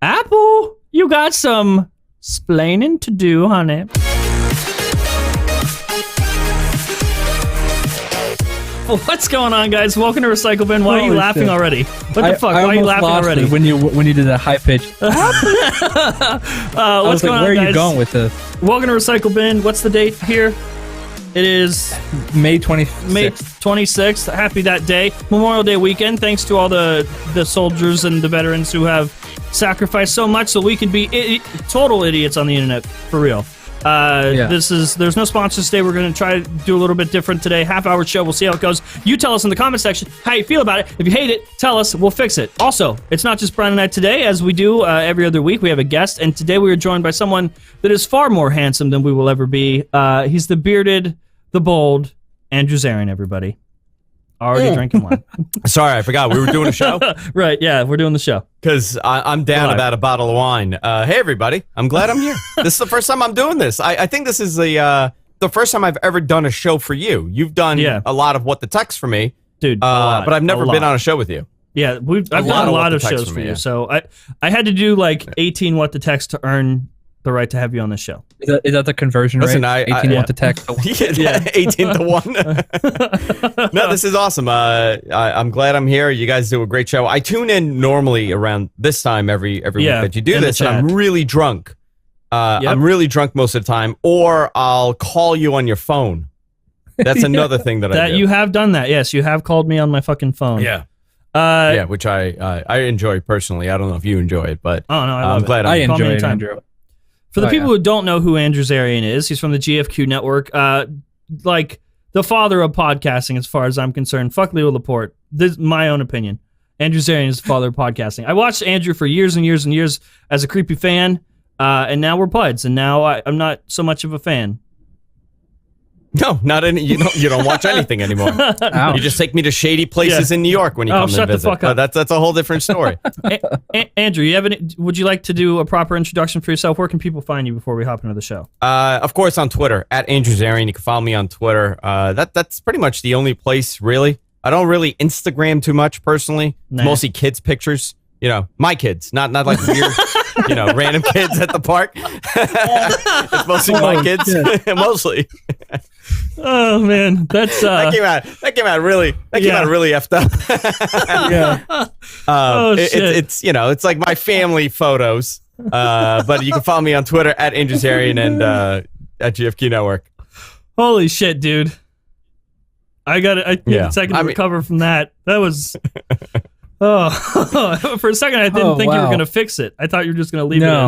Apple, you got some splaining to do, honey. Well, what's going on, guys? Welcome to Recycle Bin. Why are you laughing already? What the fuck? Why are you laughing already? When you did that high pitch. What's going on, where are guys? you going with this? Welcome to Recycle Bin. What's the date here? It is May 26th. May 26th. Happy that day. Memorial Day weekend. Thanks to all the soldiers and the veterans who have sacrificed so much so we could be total idiots on the internet, for real. There's no sponsors today. We're going to try to do a little bit different today. Half-hour show. We'll see how it goes. You tell us in the comment section how you feel about it. If you hate it, tell us. We'll fix it. Also, it's not just Brian and I today. As we do every other week, we have a guest. And today we are joined by someone that is far more handsome than we will ever be. He's the bearded, the bold, Andrew Zarian, everybody. Already drinking wine. Sorry, I forgot. We were doing a show? Right, yeah, we're doing the show. Because I'm down about a bottle of wine. Hey, everybody. I'm glad I'm here. This is the first time I'm doing this. I think this is the first time I've ever done a show for you. You've done a lot of What the Text for me. Dude, but I've never been on a show with you. Yeah, I've done a lot of shows for you. So I had to do like 18 What the Text to earn the right to have you on the show. Is that the conversion rate? 18 What the Text. 18 to 1. No, this is awesome. I'm glad I'm here. You guys do a great show. I tune in normally around this time every week that you do this, and I'm really drunk. I'm really drunk most of the time, or I'll call you on your phone. That's another thing that I do. You have done that. Yes, you have called me on my fucking phone. Yeah. Which I enjoy personally. I don't know if you enjoy it, but I'm glad I enjoy it, Andrew. For the people who don't know who Andrew Zarian is, he's from the GFQ Network, like the father of podcasting as far as I'm concerned. Fuck Leo Laporte. This is my own opinion. Andrew Zarian is the father of podcasting. I watched Andrew for years and years and years as a creepy fan, and now we're buds, and now I'm not so much of a fan. No, not any. You don't watch anything anymore. You just take me to shady places in New York when you come and visit. Shut the fuck up. That's a whole different story. Andrew, would you like to do a proper introduction for yourself? Where can people find you before we hop into the show? Of course, on Twitter at Andrew Zarian. You can follow me on Twitter. That's pretty much the only place, really. I don't really Instagram too much personally. Nah. Mostly kids' pictures. You know, my kids, not like weird. Random kids at the park. It's mostly my kids. Mostly. Oh man, that's that came out really effed up. Shit. It's like my family photos. But you can follow me on Twitter at Andrew Zarian and at GFQ Network. Holy shit, dude! I need a second to recover from that. That was. Oh, for a second I didn't think you were going to fix it. I thought you were just going to leave it. No.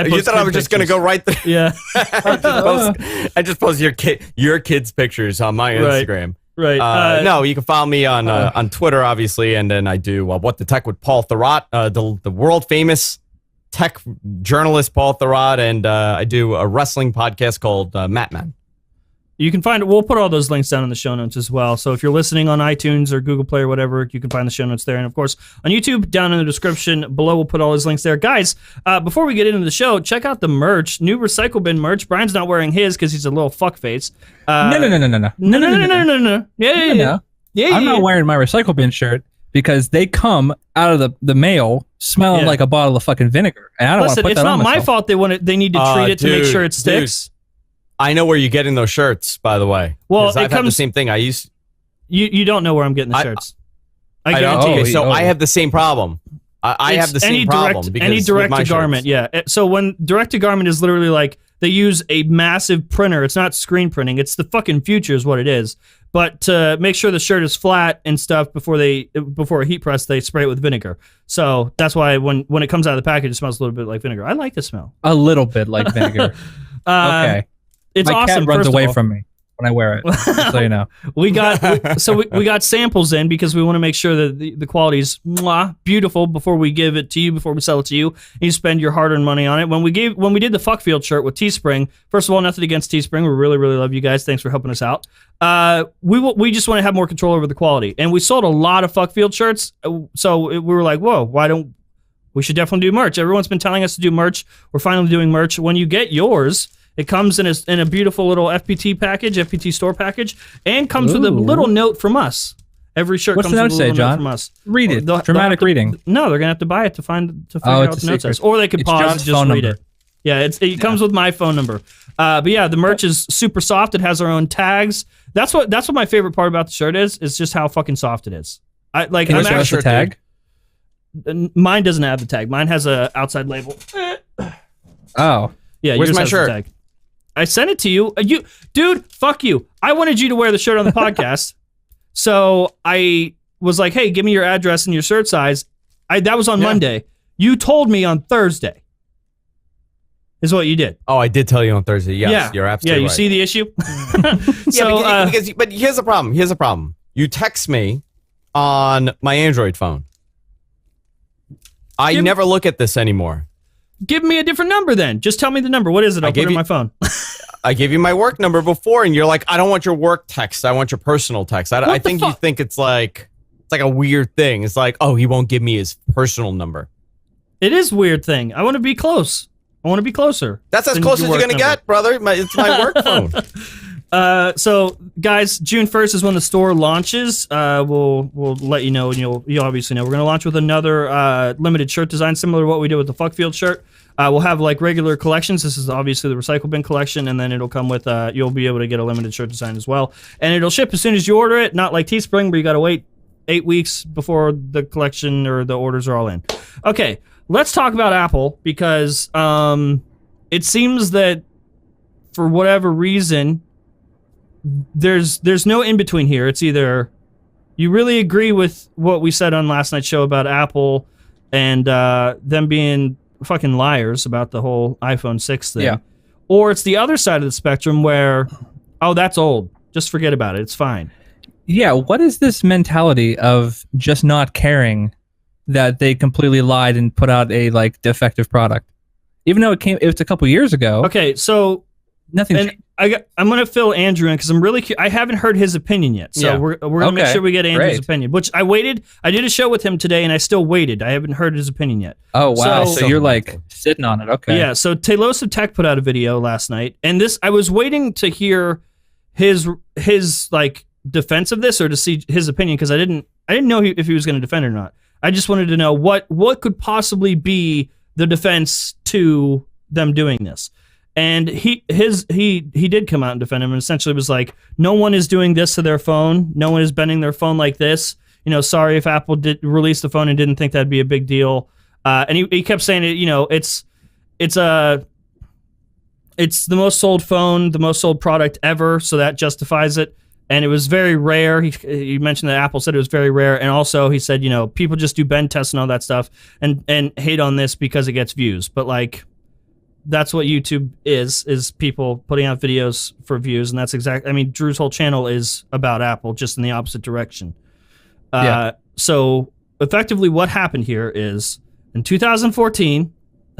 You thought I was just going to go right there. Yeah. I just post your kids' pictures on my Instagram. Right. No, you can follow me on Twitter, obviously, and then I do What the Tech with Paul Thurrott, the world famous tech journalist Paul Thurrott, and I do a wrestling podcast called Matman. You can find it. We'll put all those links down in the show notes as well. So if you're listening on iTunes or Google Play or whatever, you can find the show notes there. And of course, on YouTube, down in the description below, we'll put all those links there. Guys, before we get into the show, check out the merch. New Recycle Bin merch. Brian's not wearing his because he's a little fuckface. No. Yeah. I'm not wearing my Recycle Bin shirt because they come out of the mail smelling like a bottle of fucking vinegar. And I don't want to put that on myself. It's not my fault they need to treat it to make sure it sticks. I know where you're getting those shirts, by the way. Well, I've had the same thing. You don't know where I'm getting the shirts. I guarantee you. So I have the same problem. I have the same problem. Any direct-to-garment, So when direct-to-garment is literally like, they use a massive printer. It's not screen printing. It's the fucking future is what it is. But to make sure the shirt is flat and stuff before a heat press, they spray it with vinegar. So that's why when it comes out of the package, it smells a little bit like vinegar. I like the smell. A little bit like vinegar. Okay. It's my awesome. Cat runs away from me when I wear it. Just so you know, we got samples in because we want to make sure that the quality is beautiful before we give it to you, before we sell it to you. And you spend your hard-earned money on it. When we did the Fuckfield shirt with Teespring, first of all, nothing against Teespring. We really, really love you guys. Thanks for helping us out. We just want to have more control over the quality, and we sold a lot of Fuckfield shirts. So we were like, whoa, we should definitely do merch. Everyone's been telling us to do merch. We're finally doing merch. When you get yours, it comes in a beautiful little FPT store package, and comes with a little note from us. Every shirt What's comes the with note a say, little note John? from us. Read it. Dramatic reading. No, they're gonna have to buy it to figure out what the note says, or they could pause John's and just read it. Yeah, it comes with my phone number. But yeah, the merch is super soft. It has our own tags. That's what my favorite part about the shirt is just how fucking soft it is. Can you show us the tag? Mine doesn't have the tag. Mine has a outside label. Oh. Yeah, where's my shirt? Tag. I sent it to you. Dude, fuck you. I wanted you to wear the shirt on the podcast. So I was like, hey, give me your address and your shirt size. That was on Monday. You told me on Thursday. Is what you did. Oh, I did tell you on Thursday. Yes, you're absolutely right. See the issue? But here's the problem. You text me on my Android phone. I never look at this anymore. Give me a different number then. Just tell me the number. What is it? I'll put it in my phone. I gave you my work number before, and you're like, I don't want your work text. I want your personal text. I think you think it's like a weird thing. It's like, oh, he won't give me his personal number. It is a weird thing. I want to be close. I want to be closer. That's as close as you're going to get, brother. It's my work phone. So, guys, June 1st is when the store launches. We'll let you know, and you'll obviously know. We're going to launch with another limited shirt design, similar to what we did with the Fuckfield shirt. We'll have like regular collections. This is obviously the recycle bin collection, and then it'll come with, you'll be able to get a limited shirt design as well. And it'll ship as soon as you order it, not like Teespring, where you got to wait 8 weeks before the collection or the orders are all in. Okay. Let's talk about Apple, because it seems that for whatever reason, there's no in between here. It's either you really agree with what we said on last night's show about Apple and them being fucking liars about the whole iPhone 6 thing, or it's the other side of the spectrum where, oh, that's old. Just forget about it. It's fine. Yeah, what is this mentality of just not caring that they completely lied and put out a like defective product, even though it's a couple years ago? Okay, so nothing. I'm gonna fill Andrew in because I'm really I haven't heard his opinion yet, so we're gonna make sure we get Andrew's opinion. Which I waited. I did a show with him today, and I still waited. I haven't heard his opinion yet. Oh wow! So you're like sitting on it. Okay. Yeah. So Talos of Tech put out a video last night, and this I was waiting to hear his like defense of this or to see his opinion, because I didn't know if he was going to defend it or not. I just wanted to know what could possibly be the defense to them doing this. And he did come out and defend him, and essentially was like, no one is doing this to their phone. No one is bending their phone like this. You know, sorry if Apple did release the phone and didn't think that'd be a big deal. And he kept saying it, you know, it's the most sold phone, the most sold product ever, so that justifies it. And it was very rare. He mentioned that Apple said it was very rare. And also he said, you know, people just do bend tests and all that stuff and hate on this because it gets views. But like, that's what YouTube is people putting out videos for views. And that's I mean, Drew's whole channel is about Apple, just in the opposite direction. So effectively what happened here is in 2014,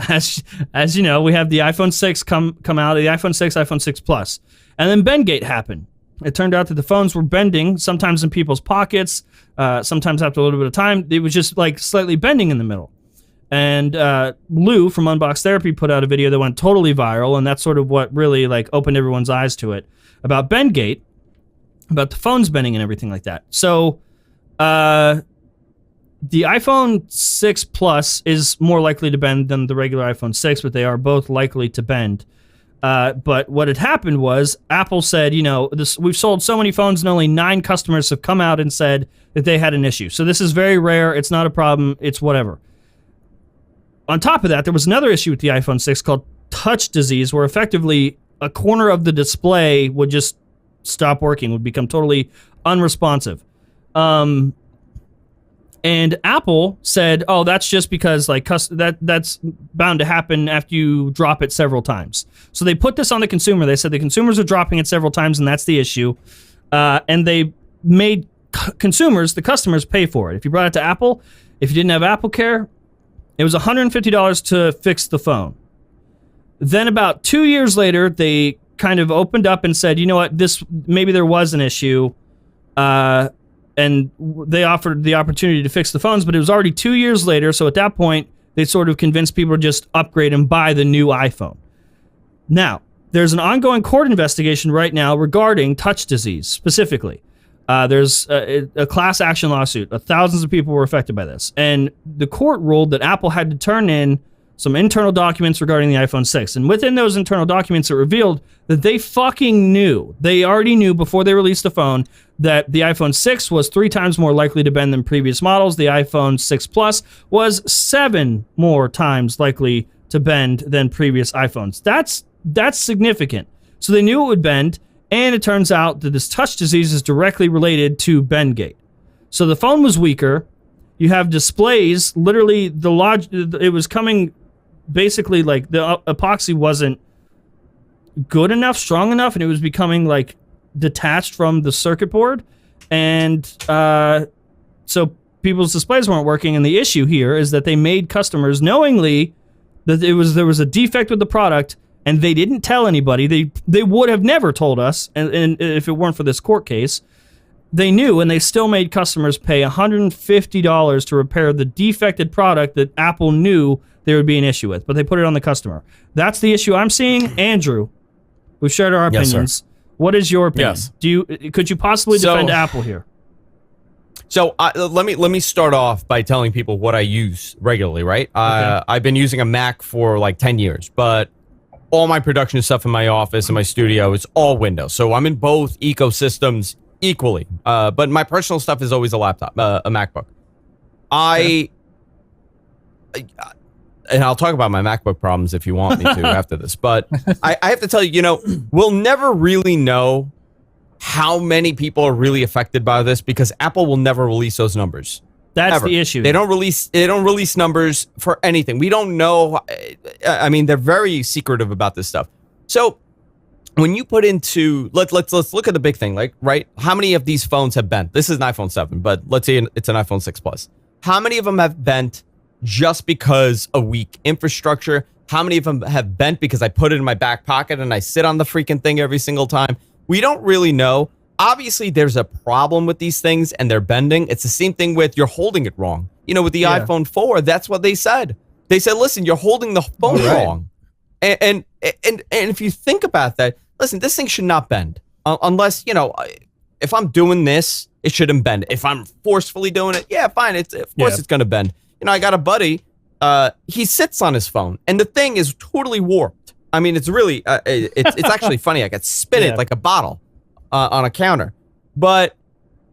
as you know, we have the iPhone 6 come out, the iPhone 6, iPhone 6 Plus. And then Bendgate happened. It turned out that the phones were bending, sometimes in people's pockets, sometimes after a little bit of time. It was just like slightly bending in the middle. And Lou from Unbox Therapy put out a video that went totally viral, and that's sort of what really like opened everyone's eyes to it, about Bendgate, about the phones bending and everything like that. So the iPhone 6 Plus is more likely to bend than the regular iPhone 6, but they are both likely to bend. But what had happened was Apple said, you know, we've sold so many phones and only 9 customers have come out and said that they had an issue. So this is very rare. It's not a problem. It's whatever. On top of that, there was another issue with the iPhone 6 called touch disease, where effectively a corner of the display would just stop working, would become totally unresponsive. And Apple said, oh, that's just because like that's bound to happen after you drop it several times. So they put this on the consumer. They said the consumers are dropping it several times, and that's the issue. And they made consumers, the customers, pay for it. If you brought it to Apple, if you didn't have Apple Care, it was $150 to fix the phone. Then about 2 years later, they kind of opened up and said, you know what, maybe there was an issue. And they offered the opportunity to fix the phones, but it was already 2 years later. So at that point, they sort of convinced people to just upgrade and buy the new iPhone. Now, there's an ongoing court investigation right now regarding touch disease specifically. There's a class action lawsuit. Thousands of people were affected by this. And the court ruled that Apple had to turn in some internal documents regarding the iPhone 6. And within those internal documents, it revealed that they fucking knew. They already knew before they released the phone that the iPhone 6 was 3 times more likely to bend than previous models. The iPhone 6 Plus was 7 more times likely to bend than previous iPhones. That's significant. So they knew it would bend, and it turns out that this touch disease is directly related to Bendgate. So the phone was weaker. You have displays, literally it was coming basically like the epoxy wasn't good enough, strong enough, and it was becoming like detached from the circuit board. And so people's displays weren't working. And the issue here is that they made customers knowingly that there was a defect with the product, and they didn't tell anybody. They would have never told us, and if it weren't for this court case. They knew, and they still made customers pay $150 to repair the defected product that Apple knew there would be an issue with, but they put it on the customer. That's the issue I'm seeing. Andrew, we've shared our opinions. Yes, sir. What is your opinion? Yes. Could you possibly defend Apple here? So let me start off by telling people what I use regularly, right? Okay. I've been using a Mac for like 10 years, but all my production stuff in my office and my studio is all Windows. So I'm in both ecosystems equally. But my personal stuff is always a laptop, a MacBook. And I'll talk about my MacBook problems if you want me to after this. But I have to tell you, we'll never really know how many people are really affected by this because Apple will never release those numbers. That's ever. The issue. They don't release numbers for anything. We don't know. I mean, they're very secretive about this stuff. So when you put into let's look at the big thing, like, right? How many of these phones have bent? This is an iPhone 7, but let's say it's an iPhone 6 Plus. How many of them have bent just because of weak infrastructure? How many of them have bent because I put it in my back pocket and I sit on the freaking thing every single time? We don't really know. Obviously, there's a problem with these things and they're bending. It's the same thing with you're holding it wrong. With the iPhone 4, that's what they said. They said, listen, you're holding the phone wrong. And if you think about that, listen, this thing should not bend unless, if I'm doing this, it shouldn't bend. If I'm forcefully doing it, yeah, fine. Of course it's going to bend. I got a buddy, he sits on his phone and the thing is totally warped. I mean, it's really, it's actually funny. I could spin it like a bottle on a counter, but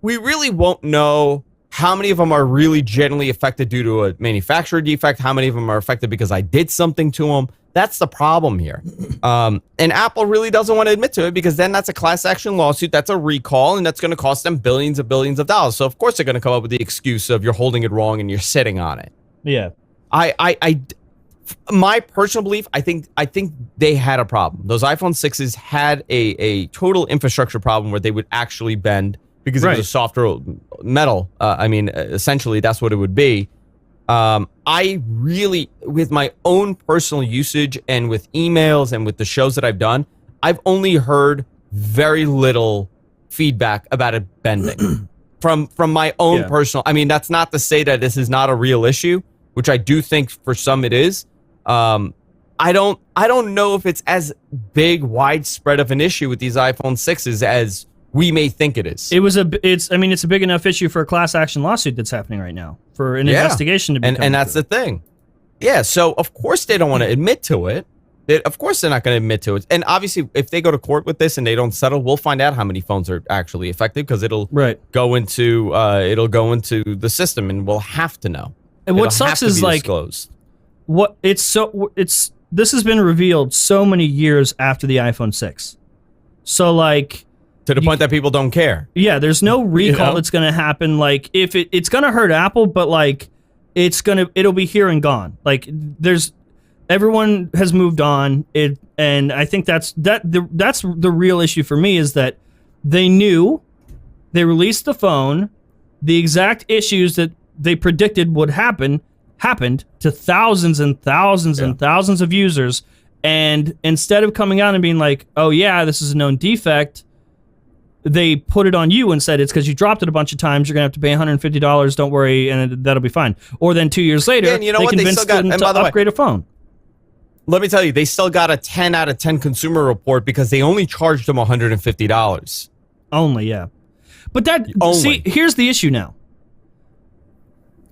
we really won't know how many of them are really genuinely affected due to a manufacturer defect, how many of them are affected because I did something to them. That's the problem here. And Apple really doesn't want to admit to it because then that's a class action lawsuit, that's a recall, and that's going to cost them billions of dollars. So of course they're going to come up with the excuse of you're holding it wrong and you're sitting on it. Yeah. My personal belief, I think they had a problem. Those iPhone 6s had a total infrastructure problem where they would actually bend because it was a softer metal. Essentially that's what it would be. I really, with my own personal usage and with emails and with the shows that I've done, I've only heard very little feedback about it bending from my own personal. I mean, that's not to say that this is not a real issue, which I do think for some it is. I don't know if it's as big, widespread of an issue with these iPhone 6s as we may think it is. It's a big enough issue for a class action lawsuit that's happening right now for an investigation to be and that's the thing. Yeah, so of course they don't want to admit to it. Of course they're not going to admit to it. And obviously, if they go to court with this and they don't settle, we'll find out how many phones are actually affected because it'll go into the system and we'll have to know. And what sucks is like disclosed. This has been revealed so many years after the iPhone 6. So like to the point that people don't care. Yeah, there's no recall that's going to happen. Like if it's going to hurt Apple, but like it'll be here and gone. Like everyone has moved on. And I think that's the real issue for me is that they knew, they released the phone, the exact issues that they predicted would happened to thousands and thousands and thousands of users. And instead of coming out and being like, oh yeah, this is a known defect, they put it on you and said it's because you dropped it a bunch of times. You're going to have to pay $150. Don't worry, and that'll be fine. Or then 2 years later, they convinced them to upgrade a phone. Let me tell you, they still got a 10 out of 10 consumer report because they only charged them $150. Only, yeah. But see, here's the issue now.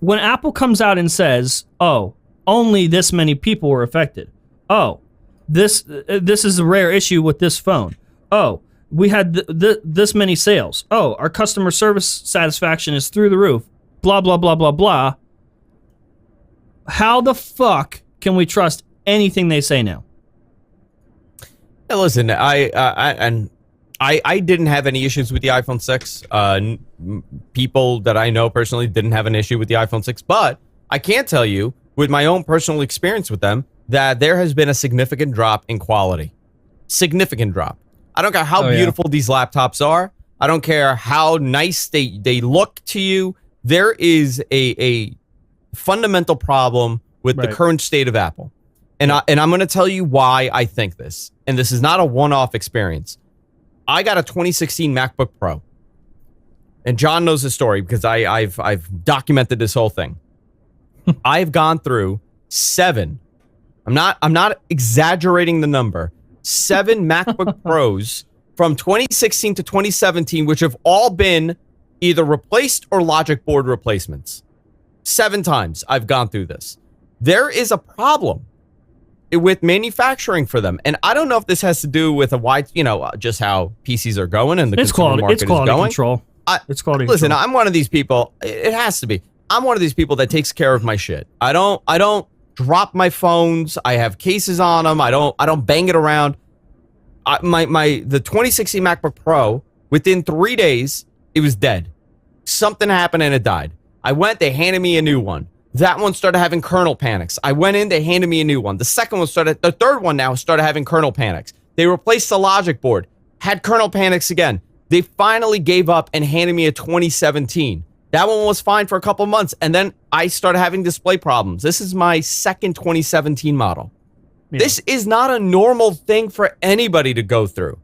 When Apple comes out and says, "Oh, only this many people were affected," oh, this is a rare issue with this phone. Oh, we had this many sales. Oh, our customer service satisfaction is through the roof. Blah blah blah blah blah. How the fuck can we trust anything they say now? Hey, listen, I didn't have any issues with the iPhone 6. People that I know personally didn't have an issue with the iPhone 6, but I can tell you with my own personal experience with them that there has been a significant drop in quality. Significant drop. I don't care how beautiful these laptops are. I don't care how nice they look to you. There is a fundamental problem with the current state of Apple. And I'm going to tell you why I think this. And this is not a one-off experience. I got a 2016 MacBook Pro. And John knows the story because I've documented this whole thing. I've gone through 7. I'm not exaggerating the number. 7 MacBook Pros from 2016 to 2017, which have all been either replaced or logic board replacements. 7 times I've gone through this. There is a problem with manufacturing for them. And I don't know if this has to do with just how PCs are going and the consumer market is going. Control. It's quality control. Listen, I'm one of these people. It has to be. I'm one of these people that takes care of my shit. I don't drop my phones. I have cases on them. I don't bang it around. The 2016 MacBook Pro, within 3 days, it was dead. Something happened and it died. I went, they handed me a new one. That one started having kernel panics. I went in, they handed me a new one. The third one now started having kernel panics. They replaced the logic board, had kernel panics again. They finally gave up and handed me a 2017. That one was fine for a couple months, and then I started having display problems. This is my second 2017 model. Yeah. This is not a normal thing for anybody to go through.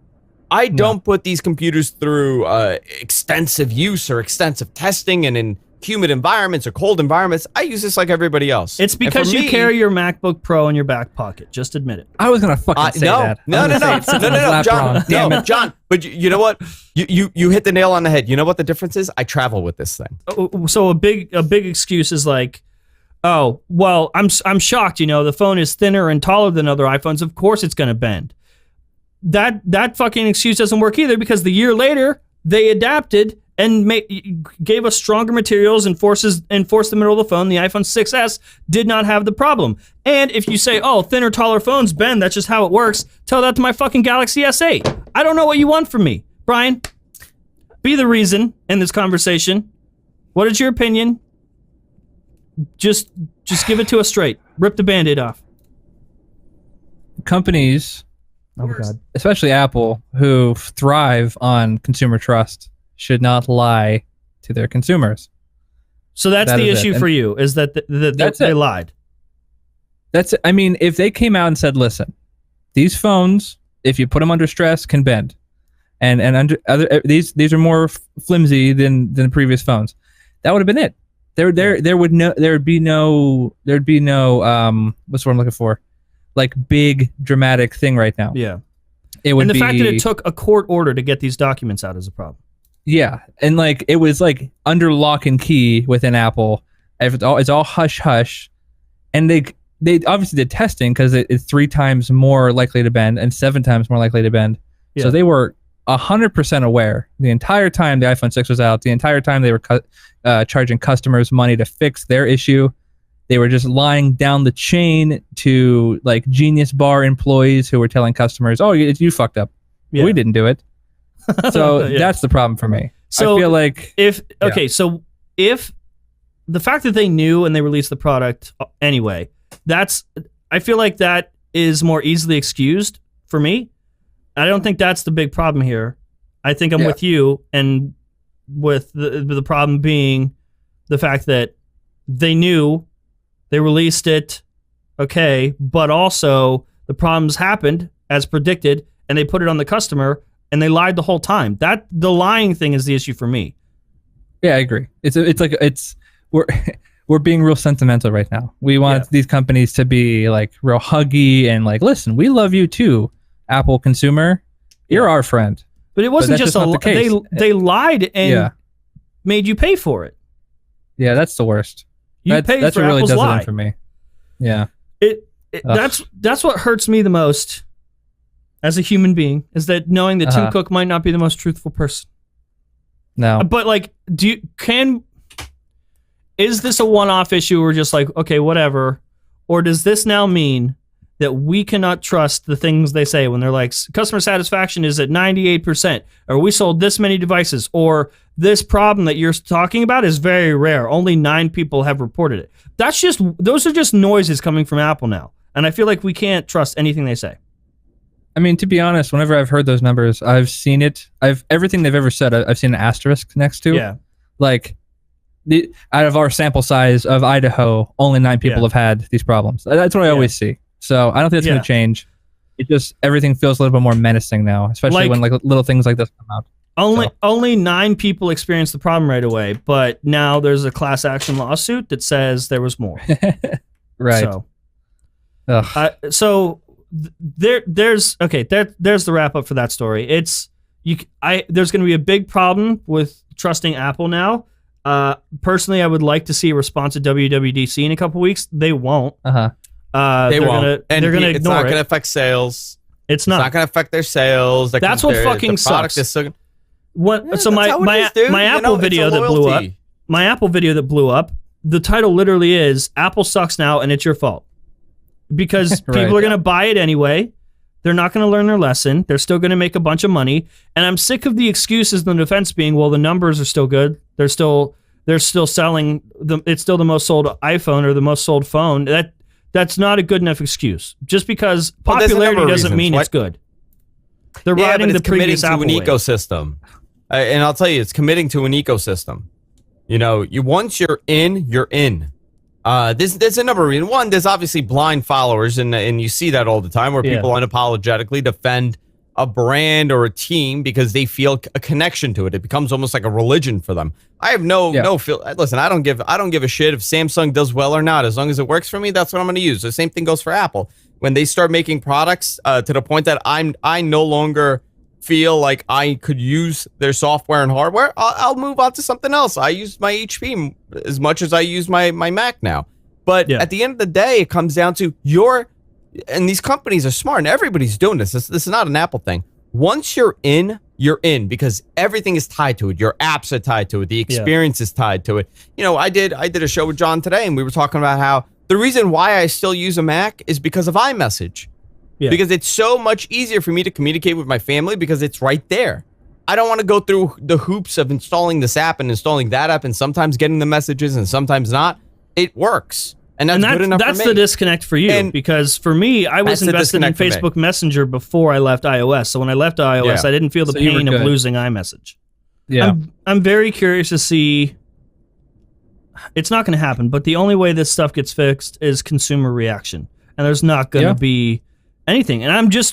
I don't put these computers through extensive use or extensive testing and in humid environments or cold environments. I use this like everybody else. It's because you carry your MacBook Pro in your back pocket. Just admit it. I was gonna fucking say that. No, John. No, John. But you know what? You hit the nail on the head. You know what the difference is? I travel with this thing. So a big excuse is like, oh, well, I'm shocked. The phone is thinner and taller than other iPhones. Of course, it's gonna bend. That fucking excuse doesn't work either, because the year later they adapted and gave us stronger materials and forced the middle of the phone. The iPhone 6S did not have the problem. And if you say, oh, thinner, taller phones bend, that's just how it works, tell that to my fucking Galaxy S8. I don't know what you want from me. Brian, be the reason in this conversation. What is your opinion? Just give it to us straight. Rip the Band-Aid off. Companies, oh God, especially Apple, who thrive on consumer trust, should not lie to their consumers. So that's the issue for you, is that they lied. I mean, if they came out and said, listen, these phones, if you put them under stress, can bend. And under these are more flimsy than the previous phones. That would have been it. There would be no what's what I'm looking for? Like big dramatic thing right now. Yeah. And the fact that it took a court order to get these documents out is a problem. Yeah, and like it was like under lock and key within Apple. It's all hush hush, and they obviously did testing because it's 3 times more likely to bend and 7 times more likely to bend. Yeah. So they were 100% aware the entire time the iPhone 6 was out. The entire time they were charging customers money to fix their issue. They were just lying down the chain to like Genius Bar employees who were telling customers, "Oh, you fucked up. Yeah. We didn't do it." So that's the problem for me. So I feel like if the fact that they knew and they released the product anyway, I feel like that is more easily excused for me. I don't think that's the big problem here. I think I'm with you, and with the problem being the fact that they knew, they released it, okay, but also the problems happened as predicted, and they put it on the customer. And they lied the whole time. The lying thing is the issue for me. Yeah, I agree. We're being real sentimental right now. We want these companies to be like real huggy and like, listen, we love you too, Apple consumer. You're our friend. But it wasn't just not the case. They lied and made you pay for it. Yeah, that's the worst. That's what really does it in for me. Yeah. That's what hurts me the most as a human being, is that knowing that Tim Cook might not be the most truthful person. No. But like, is this a one-off issue or just like, okay, whatever? Or does this now mean that we cannot trust the things they say when they're like, customer satisfaction is at 98%, or we sold this many devices, or this problem that you're talking about is very rare. Only 9 people have reported it. Those are just noises coming from Apple now. And I feel like we can't trust anything they say. I mean, to be honest, whenever I've heard those numbers, I've seen it. Everything they've ever said, I've seen an asterisk next to. Yeah. Like, out of our sample size of Idaho, only 9 people have had these problems. That's what I always see. So I don't think it's going to change. It just, everything feels a little bit more menacing now, especially when like little things like this come out. Only 9 people experienced the problem right away, but now there's a class action lawsuit that says there was more. Right. So, there's the wrap up for that story. There's going to be a big problem with trusting Apple now. Personally, I would like to see a response at WWDC in a couple weeks. They won't. They won't. They're going to ignore it. It's not going to affect sales. It's not going to affect their sales. That's what fucking sucks. So my Apple video that blew up. My Apple video that blew up. The title literally is "Apple sucks now and it's your fault," because people are going to buy it anyway. They're not going to learn their lesson. They're still going to make a bunch of money. And I'm sick of the excuses in the defense being, well, the numbers are still good. They're still selling it's still the most sold iPhone or the most sold phone. That's not a good enough excuse. Just because popularity doesn't mean it's good. They're riding the previous Apple committing to an ecosystem. And I'll tell you, it's committing to an ecosystem. You know, once you're in, you're in. There's a number of reasons. One, there's obviously blind followers, and you see that all the time where people unapologetically defend a brand or a team because they feel a connection to it. It becomes almost like a religion for them. I have no feel. Listen, I don't give a shit if Samsung does well or not. As long as it works for me, that's what I'm going to use. The same thing goes for Apple. When they start making products to the point that I no longer feel like I could use their software and hardware, I'll move on to something else. I use my HP as much as I use my Mac now. But at the end of the day, it comes down to and these companies are smart, and everybody's doing this. This is not an Apple thing. Once you're in because everything is tied to it. Your apps are tied to it. The experience is tied to it. You know, I did a show with John today, and we were talking about how the reason why I still use a Mac is because of iMessage. Yeah. Because it's so much easier for me to communicate with my family because it's right there. I don't want to go through the hoops of installing this app and installing that app and sometimes getting the messages and sometimes not. It works. And that's good enough for me. That's the disconnect for you, because for me, I was invested in Facebook Messenger before I left iOS. So when I left iOS, I didn't feel the pain of losing iMessage. Yeah. I'm very curious to see. It's not going to happen, but the only way this stuff gets fixed is consumer reaction. And there's not going to be anything. And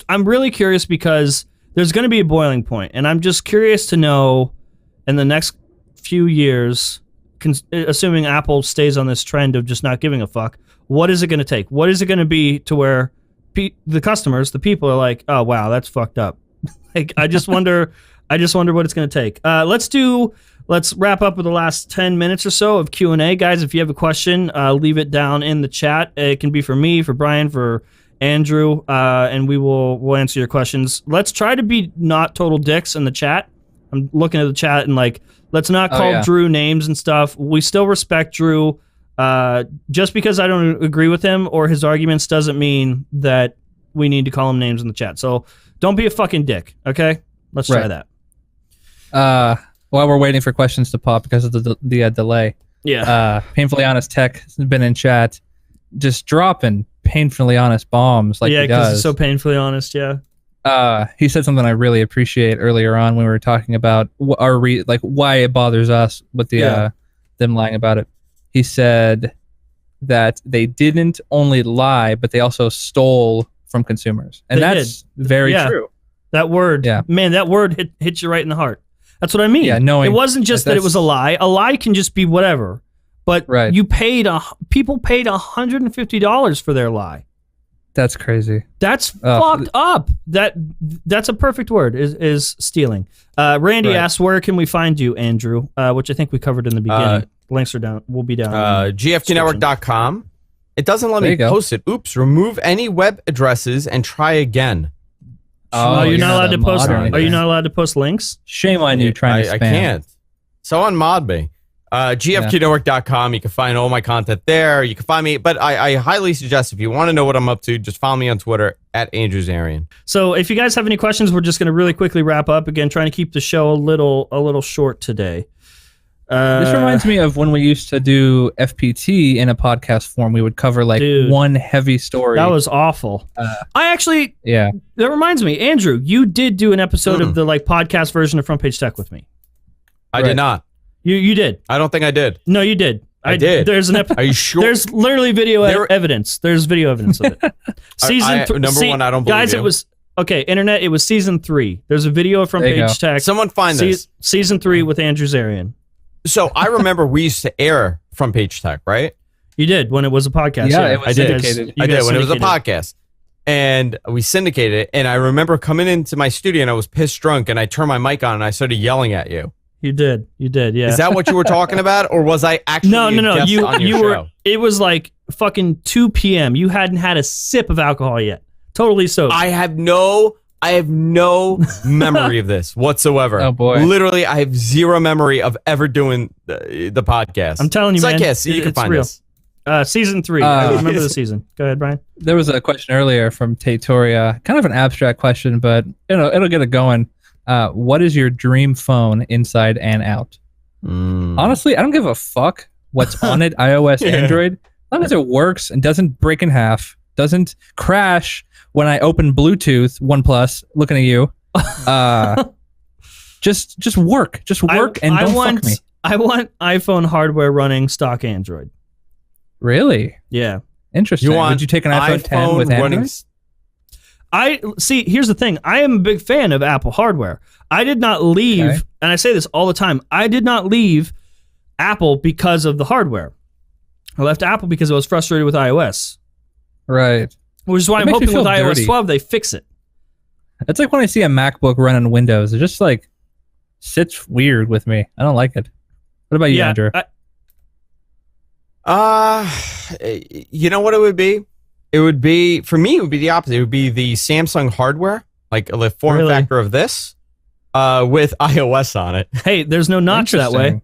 I'm really curious because there's going to be a boiling point. And I'm just curious to know in the next few years, assuming Apple stays on this trend of just not giving a fuck, what is it going to take? What is it going to be to where the customers, the people are like, oh, wow, that's fucked up. Like, I just wonder what it's going to take. Let's wrap up with the last 10 minutes or so of Q&A. Guys, if you have a question, leave it down in the chat. It can be for me, for Brian, for Andrew, and we'll answer your questions. Let's try to be not total dicks in the chat. I'm looking at the chat and like, let's not call Drew names and stuff. We still respect Drew. Just because I don't agree with him or his arguments doesn't mean that we need to call him names in the chat. So don't be a fucking dick, okay? Let's try that. While we're waiting for questions to pop because of the delay. Yeah. Painfully Honest Tech has been in chat, just dropping painfully honest bombs like he does. Yeah, because he's so painfully honest, he said something I really appreciate earlier on when we were talking about why it bothers us with the them lying about it. He said that they didn't only lie, but they also stole from consumers, and that's very true. That word, man, that word hits you right in the heart. That's what I mean. Yeah, knowing it wasn't just that it was a lie. A lie can just be whatever, but you people paid $150 for their lie. That's crazy. That's fucked up. That's a perfect word. Is stealing. Randy asks, where can we find you, Andrew? Which I think we covered in the beginning. Links are down. Will be down. GFQnetwork.com. It doesn't let me post it. Oops. Remove any web addresses and try again. Oh, you're not allowed to post. Are you not allowed to post links? Shame on you trying to spam. I can't. Someone mod me. GFQnetwork.com. You can find all my content there. You can find me, but I highly suggest if you want to know what I'm up to, just follow me on Twitter at Andrew Zarian. So if you guys have any questions, we're just going to really quickly wrap up. Again, trying to keep the show a little short today. This reminds me of when we used to do FPT in a podcast form. We would cover one heavy story. That was awful. That reminds me, Andrew, you did do an episode of the podcast version of Front Page Tech with me. I did not. You did. I don't think I did. No, you did. I did. There's an Are you sure? There's literally video evidence. There's video evidence of it. Number one, I don't believe guys, you. it was internet. It was season 3. There's a video from Page Tech. Someone find this. Season 3 with Andrew Zarian. So I remember we used to air from Page Tech, right? You did when it was a podcast. Yeah, it was syndicated. I did when it was a podcast. And we syndicated it. And I remember coming into my studio and I was pissed drunk and I turned my mic on and I started yelling at you. You did, yeah. Is that what you were talking about? Or was I actually No. You were. It was like fucking 2 p.m. You hadn't had a sip of alcohol yet. Totally sober. I have no memory of this whatsoever. Oh boy! Literally, I have zero memory of ever doing the podcast. I'm telling you, man. Yes, you can find real. this. Season 3. I remember the season. Go ahead, Brian. There was a question earlier from Tatoria, kind of an abstract question, but it'll get it going. What is your dream phone inside and out? Honestly, I don't give a fuck what's on it, iOS, Android, as long as it works and doesn't break in half, doesn't crash when I open Bluetooth, OnePlus, looking at you. Just work. Just work and don't fuck me. I want iPhone hardware running stock Android. Really? Yeah. Interesting. Would you take an iPhone 10 with Android? Here's the thing. I am a big fan of Apple hardware. I did not leave, and I say this all the time, I did not leave Apple because of the hardware. I left Apple because I was frustrated with iOS. Right. Which is why I'm hoping with iOS 12 they fix it. It's like when I see a MacBook run on Windows. It just sits weird with me. I don't like it. What about you, Andrew? You know what it would be? It would be, for me, it would be the opposite. It would be the Samsung hardware, like the form factor of this, with iOS on it. Hey, there's no notch that way.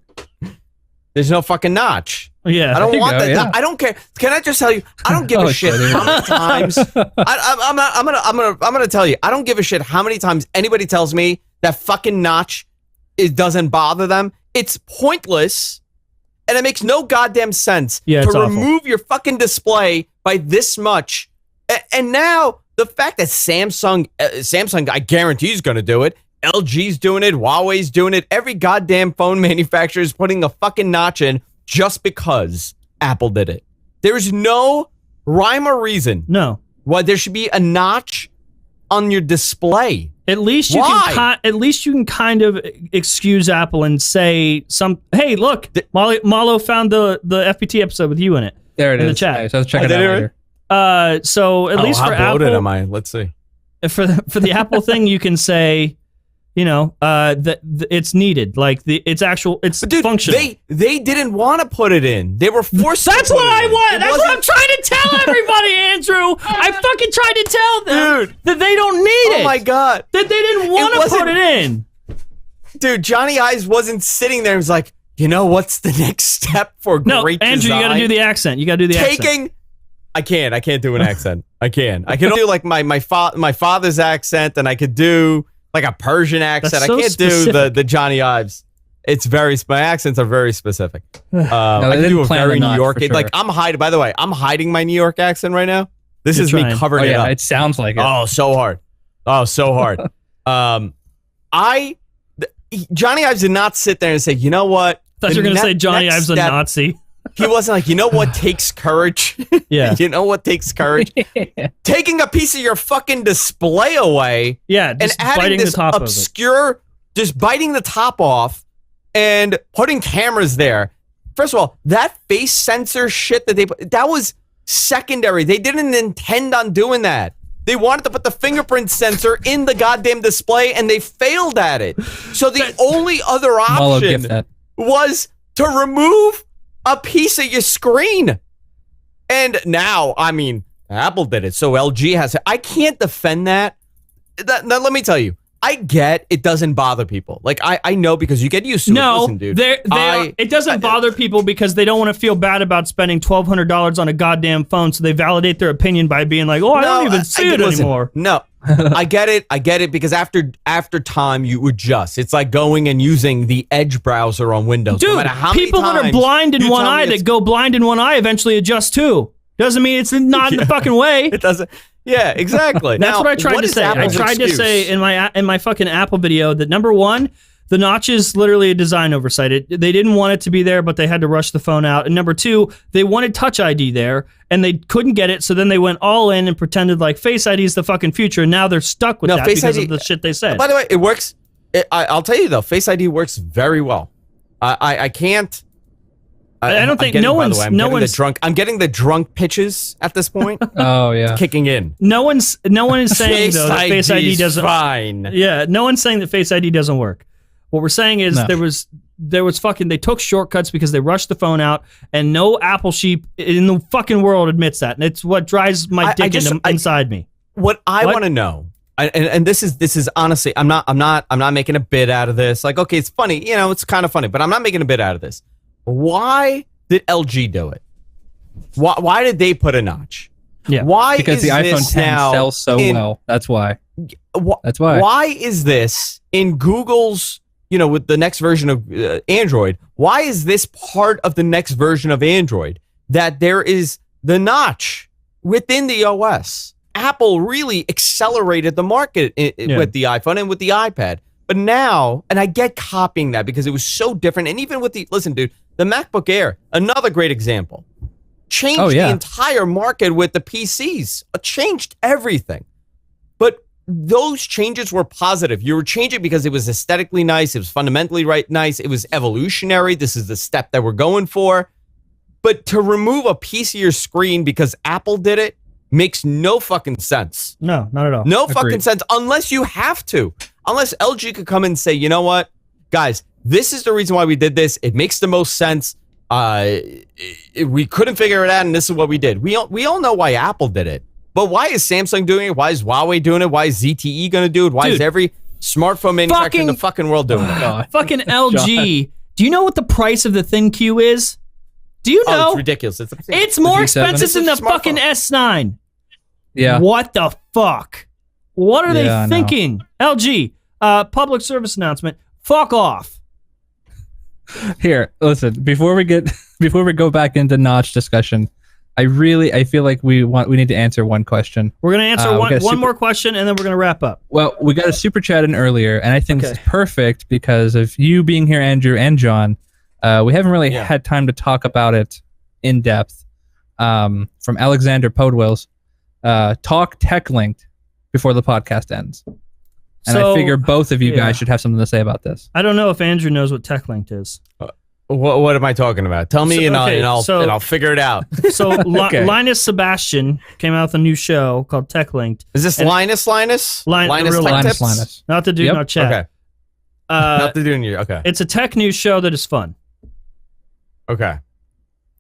There's no fucking notch. Yeah, I don't want that. Yeah. I don't care. Can I just tell you? I don't give a shit how many times. I'm gonna tell you. I don't give a shit how many times anybody tells me that fucking notch doesn't bother them. It's pointless, and it makes no goddamn sense to remove your fucking display by this much. And now the fact that Samsung, I guarantee is going to do it. LG's doing it. Huawei's doing it. Every goddamn phone manufacturer is putting a fucking notch in just because Apple did it. There's no rhyme or reason. No. Why there should be a notch on your display. At least you can kind of excuse Apple and say hey, look, Malo found the FPT episode with you in it. There it is. In the chat. Nice. I was checking it out later. So at least for how Apple, am I? Let's see. For the Apple thing, you can say, that it's needed. Like it's functional. They didn't want to put it in. They were forced. That's what I want. That's what I'm trying to tell everybody, Andrew. I fucking tried to tell them that they don't need it. Oh my god. That they didn't want to put it in. Dude, Johnny Ives wasn't sitting there and was like, what's the next step for great design? Andrew, you got to do the accent. You got to do the accent. I can't do an accent. I can only do like my father's accent, and I could do like a Persian accent. I can't do the Johnny Ives. It's my accents are very specific. I can do a very New York. Sure. Like I'm hiding my New York accent right now. This is me covering it up. It sounds like it. Oh, so hard. Johnny Ives did not sit there and say, you know what? I thought you were going to say Johnny Ives a Nazi. He wasn't like, you know what takes courage? Yeah. You know what takes courage? Taking a piece of your fucking display away. Yeah, and adding this obscure, just biting the top off and putting cameras there. First of all, that face sensor shit that they put, that was secondary. They didn't intend on doing that. They wanted to put the fingerprint sensor in the goddamn display, and they failed at it. So the only other option was to remove a piece of your screen. And now, I mean, Apple did it, so LG has it. I can't defend that. Now, let me tell you, I get it doesn't bother people. Like, I know because you get used to it. Listen, dude. It doesn't bother people because they don't want to feel bad about spending $1,200 on a goddamn phone, so they validate their opinion by being like, I don't even see it anymore. No, I get it because after time, you adjust. It's like going and using the Edge browser on Windows. Dude, no matter how people many that are blind in one eye that go blind in one eye eventually adjust too. Doesn't mean it's not in the fucking way. It doesn't. Yeah, exactly. That's what I tried to say. I tried to say in my fucking Apple video that number one, the notch is literally a design oversight. They didn't want it to be there, but they had to rush the phone out. And number two, they wanted Touch ID there, and they couldn't get it, so then they went all in and pretended like Face ID is the fucking future, and now they're stuck with that because of the shit they said. By the way, it works. I'll tell you, though, Face ID works very well. I can't... I don't think I'm getting the drunk pitches at this point. Oh yeah, it's kicking in. No one is saying though that Face ID doesn't. Fine. Yeah, no one's saying that Face ID doesn't work. What we're saying is there was fucking. They took shortcuts because they rushed the phone out, and no Apple sheep in the fucking world admits that, and it's what drives my dick inside me. What I want to know. And this is honestly, I'm not making a bit out of this. Like, okay, it's funny, it's kind of funny, but I'm not making a bit out of this. Why did LG do it? Why did they put a notch? Yeah. Why? Because the iPhone 10 sells so well. That's why. That's why. Why is this in Google's, with the next version of Android? Why is this part of the next version of Android that there is the notch within the OS? Apple really accelerated the market with the iPhone and with the iPad. But now, and I get copying that because it was so different. And even with listen, dude, the MacBook Air, another great example, changed the entire market with the PCs. It changed everything. But those changes were positive. You were changing because it was aesthetically nice. It was fundamentally nice. It was evolutionary. This is the step that we're going for. But to remove a piece of your screen because Apple did it makes no fucking sense. No, not at all. No fucking sense unless you have to. Unless LG could come and say, you know what, guys, this is the reason why we did this. It makes the most sense. We couldn't figure it out, and this is what we did. We all know why Apple did it. But why is Samsung doing it? Why is Huawei doing it? Why is ZTE going to do it? Why is every smartphone manufacturer in the fucking world doing it? Fucking LG. Do you know what the price of the ThinQ is? Do you know? Oh, it's ridiculous. It's more expensive than the fucking S9. Yeah. What the fuck? What are they thinking? LG, public service announcement. Fuck off. Here, listen. Before we go back into notch discussion, I feel like we need to answer one question. We're gonna answer one more question, and then we're gonna wrap up. Well, we got a super chat in earlier, and I think it's perfect because of you being here, Andrew and John. We haven't really had time to talk about it in depth. From Alexander Podwells, talk tech linked before the podcast ends. And I figure both of you guys should have something to say about this. I don't know if Andrew knows what TechLinked is. What am I talking about? Tell me, and I'll figure it out. So Linus Sebastian came out with a new show called TechLinked. Is this Linus? Linus Tech Tips? Not the dude, no chat. Okay. Not the dude. Okay. It's a tech news show that is fun. Okay.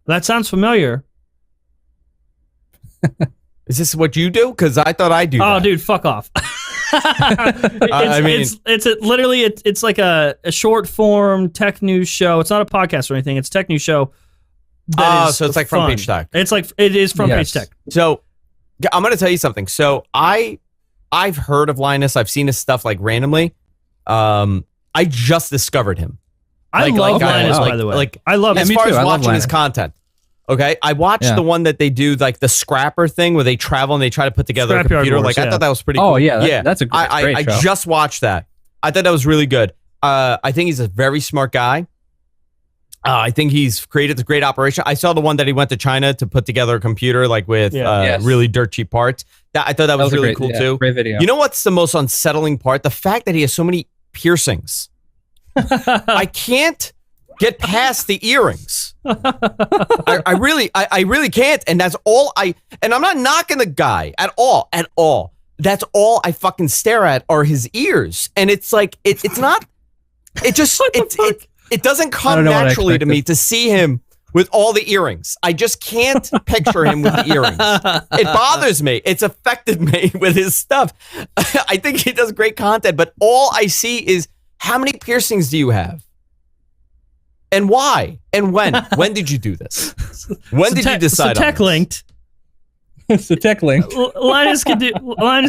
That sounds familiar. Is this what you do? Because I thought I do. Oh, dude, fuck off. It's like a short form tech news show. It's not a podcast or anything. It's a tech news show. So it's like Front Page Tech. It is Front Page Tech. So I'm going to tell you something. So I've heard of Linus. I've seen his stuff like randomly. I just discovered him. I love Linus, by the way. I love him. As far as watching his content. Okay, I watched the one that they do, like the Scrapper thing, where they travel and they try to put together a computer. Wars, I thought that was pretty cool. Oh yeah, that's a great show. I just watched that. I thought that was really good. I think he's a very smart guy. I think he's created a great operation. I saw the one that he went to China to put together a computer, like with really dirt cheap parts. I thought that was really cool too. Great video. You know what's the most unsettling part? The fact that he has so many piercings. I can't get past the earrings. I really can't. And that's all and I'm not knocking the guy at all. That's all I fucking stare at are his ears. And it's like, it's not, it just, it doesn't come naturally to me to see him with all the earrings. I just can't picture him with the earrings. It bothers me. It's affected me with his stuff. I think he does great content, but all I see is, how many piercings do you have? And why? And when? When did you do this? When did you decide so tech linked. It's the tech link. Linus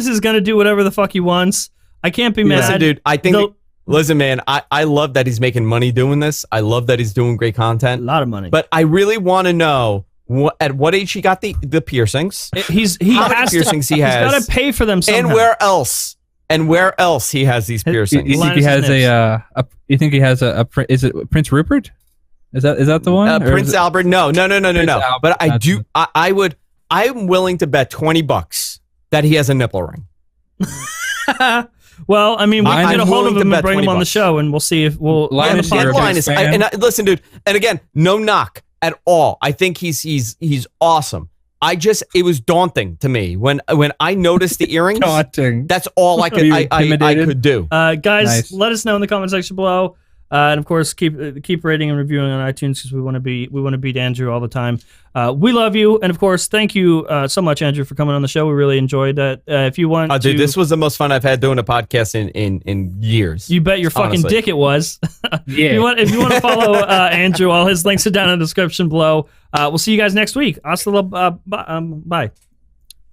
is going to do whatever the fuck he wants. I can't be mad. Listen, dude, I think... Listen, man, I love that he's making money doing this. I love that he's doing great content. A lot of money. But I really want to know at what age he got the piercings. How many piercings he has. He's got to pay for them somehow. And where else? And where else he has these piercings? You think he has you think he has is it Prince Rupert? Is that the one? Prince Albert? No. But I'm willing to bet $20 that he has a nipple ring. Well, I mean, we can get a hold of him and bring him on the show, and we'll see if we'll. Linus, listen, dude. And again, no knock at all. I think he's awesome. It was daunting to me when I noticed the earrings. Daunting. That's all I could I could do. Guys, nice. Let us know in the comment section below. And of course, keep rating and reviewing on iTunes because we want to beat Andrew all the time. We love you, and of course, thank you so much, Andrew, for coming on the show. We really enjoyed that. If you want, dude, this was the most fun I've had doing a podcast in years. You bet your fucking dick it was. Yeah. If you want to follow Andrew, all his links are down in the description below. We'll see you guys next week. Bye.